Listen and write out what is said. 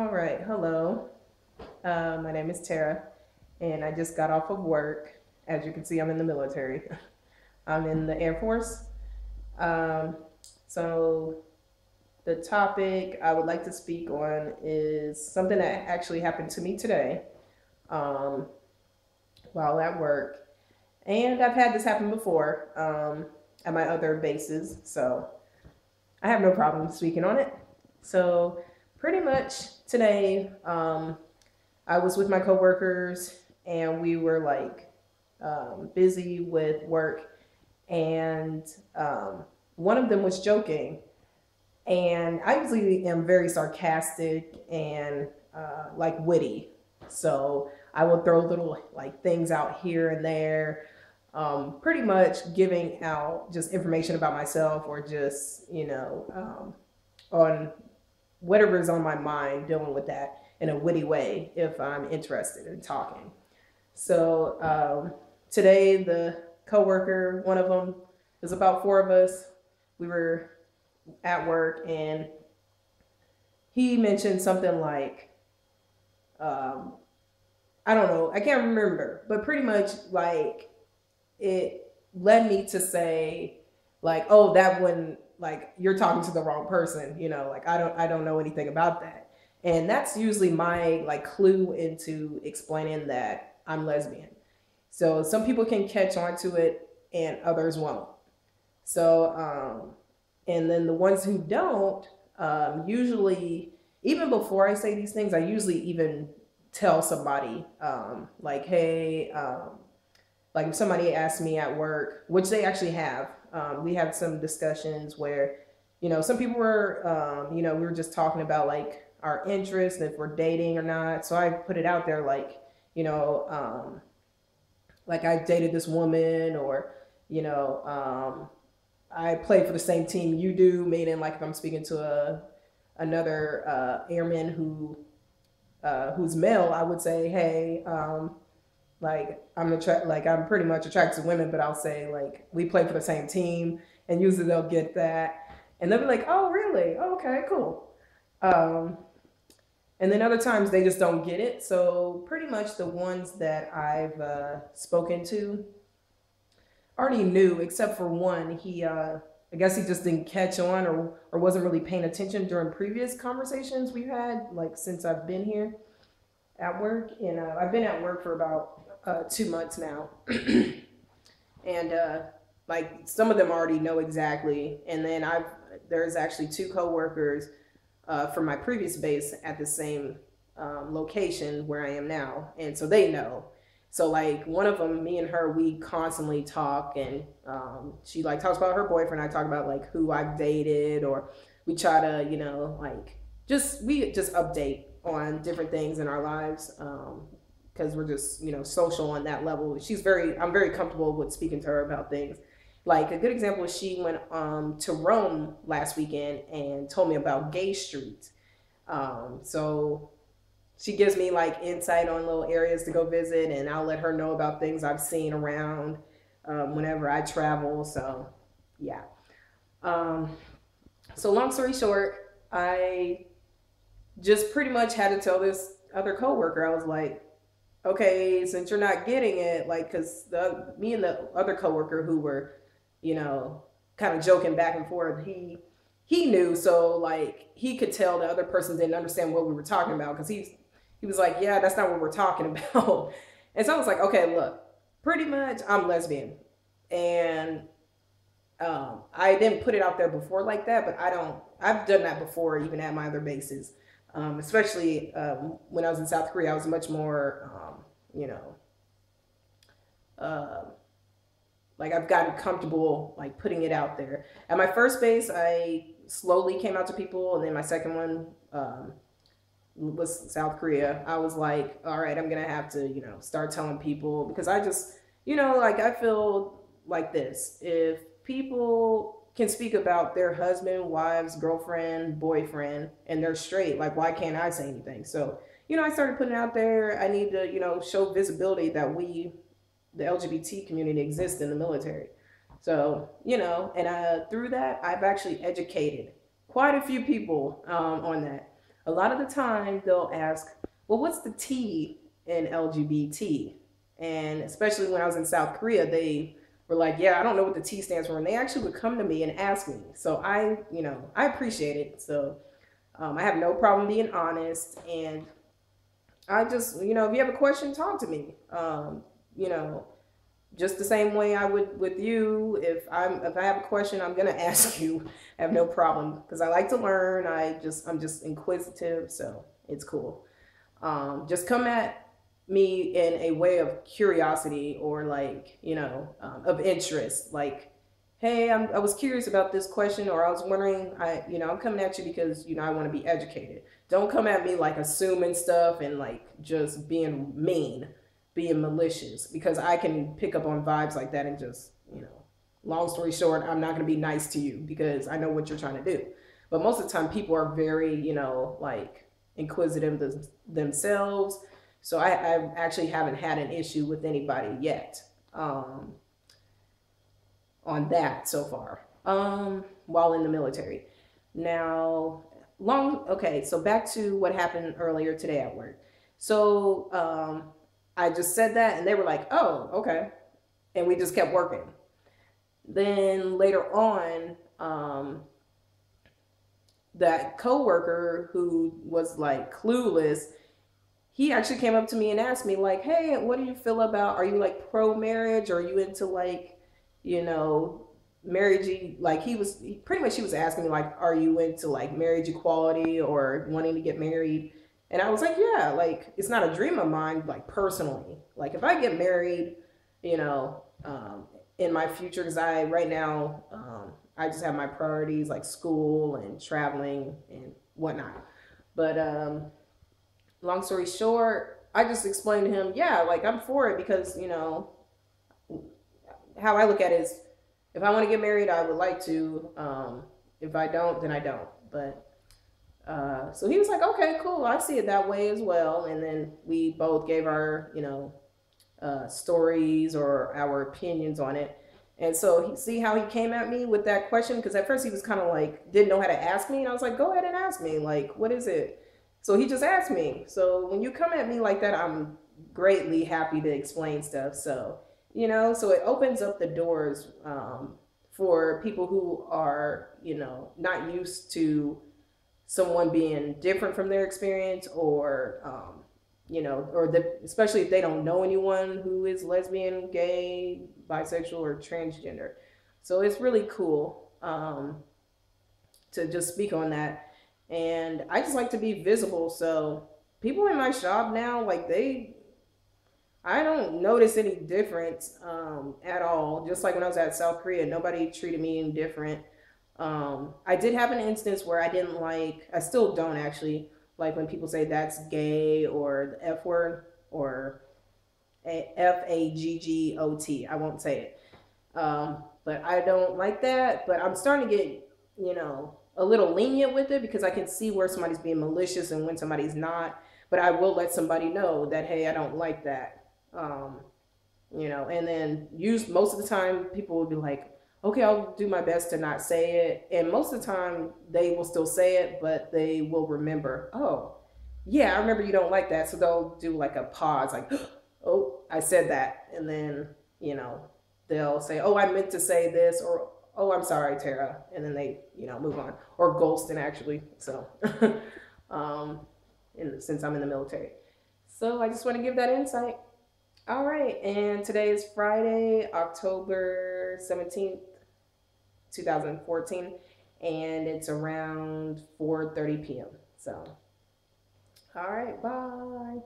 All right, hello. My name is Tara, and I just got off of work. As you can see, I'm in the military. I'm in the Air Force. Um, so, the topic I would like to speak on is something that actually happened to me today um, while at work. And I've had this happen before at my other bases, so I have no problem speaking on it. So, pretty much today, I was with my coworkers and we were like busy with work, and one of them was joking. And I usually am very sarcastic and like witty. So I will throw little like things out here and there, pretty much giving out just information about myself or just, on whatever is on my mind, dealing with that in a witty way if I'm interested in talking. So today, the coworker, one of them, there's about four of us. We were at work, and he mentioned something like, um, I don't know, I can't remember, but pretty much like it led me to say, like, oh, that one, like you're talking to the wrong person, like I don't know anything about that. And that's usually my like clue into explaining that I'm lesbian. So some people can catch on to it and others won't. So and then the ones who don't, usually, even before I say these things, I usually even tell somebody, like, hey, like if somebody asks me at work, which they actually have, we had some discussions where, some people were, we were just talking about like our interests and if we're dating or not. So I put it out there like, like I dated this woman, or, I play for the same team you do, meaning like if I'm speaking to another airman who's male, I would say, hey, like I'm pretty much attracted to women, but I'll say like we play for the same team, and usually they'll get that, and they'll be like, oh really? Oh, okay, cool. Um, and then other times they just don't get it. So pretty much the ones that I've spoken to already knew, except for one. He, I guess he just didn't catch on, or wasn't really paying attention during previous conversations we've had, like since I've been here at work. And I've been at work for about 2 months now. And like some of them already know exactly. And then there's actually two coworkers from my previous base at the same location where I am now, and so they know. So like one of them, me and her, we constantly talk, and she like talks about her boyfriend. I talk about like who I've dated, or we try to, like we just update on different things in our lives, because we're just social on that level. I'm very comfortable with speaking to her about things. Like a good example is she went to Rome last weekend and told me about Gay Street. So she gives me like insight on little areas to go visit, and I'll let her know about things I've seen around whenever I travel. So yeah. Um, so long story short, I just pretty much had to tell this other coworker. I was like, okay, since you're not getting it, like, because the me and the other coworker who were, you know, kind of joking back and forth, he knew, so like he could tell the other person didn't understand what we were talking about, because he was like, yeah, that's not what we're talking about. And so I was like, okay, look, pretty much I'm lesbian, and I didn't put it out there before like that, but I've done that before, even at my other bases. Especially when I was in South Korea, I was much more, you know, uh, like I've gotten comfortable like putting it out there. At my first base, I slowly came out to people, and then my second one was South Korea. I was like, all right, I'm gonna have to, start telling people, because I just, like I feel like this: if people can speak about their husband, wives, girlfriend, boyfriend, and they're straight, like why can't I say anything? So, I started putting it out there. I need to, show visibility that the LGBT community, exists in the military. So, and through that, I've actually educated quite a few people on that. a lot of the time they'll ask, well, what's the T in LGBT? And especially when I was in South Korea, they were like, yeah, I don't know what the T stands for. And they actually would come to me and ask me. So I appreciate it. So I have no problem being honest. And I just, if you have a question, talk to me. You know, just the same way I would with you. If I have a question, I'm gonna ask you. I have no problem because I like to learn. I'm just inquisitive, so it's cool. Just come at me in a way of curiosity or like of interest. Like, hey, I was curious about this question, or I was wondering. I'm coming at you because I want to be educated. Don't come at me like assuming stuff and like just being mean, being malicious, because I can pick up on vibes like that and just, long story short, I'm not going to be nice to you because I know what you're trying to do. But most of the time people are very, like inquisitive themselves. So I actually haven't had an issue with anybody yet on that so far while in the military. Now, okay, so back to what happened earlier today at work. So I just said that and they were like, oh, okay. And we just kept working. Then later on, that coworker who was like clueless, he actually came up to me and asked me like, hey, what do you feel about, are you like pro marriage, or are you into like, marriage? Like he was asking me like, are you into like marriage equality or wanting to get married? And I was like, yeah, like it's not a dream of mine, like personally. Like if I get married, in my future, because right now, I just have my priorities like school and traveling and whatnot. But long story short, I just explained to him, yeah, like I'm for it because, how I look at it is if I want to get married, I would like to. If I don't, then I don't. But so he was like, okay, cool. I see it that way as well. And then we both gave our, stories or our opinions on it. And so see how he came at me with that question? Because at first he was kind of like, didn't know how to ask me. And I was like, go ahead and ask me. Like, what is it? So he just asked me. So when you come at me like that, I'm greatly happy to explain stuff. So, so it opens up the doors for people who are, not used to someone being different from their experience, or especially if they don't know anyone who is lesbian, gay, bisexual, or transgender. So it's really cool to just speak on that. And I just like to be visible. So people in my shop now, like I don't notice any difference at all. Just like when I was at South Korea, nobody treated me any different. I did have an instance where I still don't actually like when people say that's gay or the F word or FAGGOT. I won't say it. But I don't like that. But I'm starting to get, a little lenient with it because I can see where somebody's being malicious and when somebody's not. But I will let somebody know that, hey, I don't like that. And then most of the time people will be like, okay, I'll do my best to not say it. And most of the time they will still say it, but they will remember, oh, yeah, I remember you don't like that. So they'll do like a pause, like, oh, I said that. And then, they'll say, oh, I meant to say this, or, oh, I'm sorry, Tara. And then they, move on. Or ghosting, actually. So, since I'm in the military. So I just want to give that insight. All right, and today is Friday, October 17th, 2014, and it's around 4:30 p.m. So, all right, bye.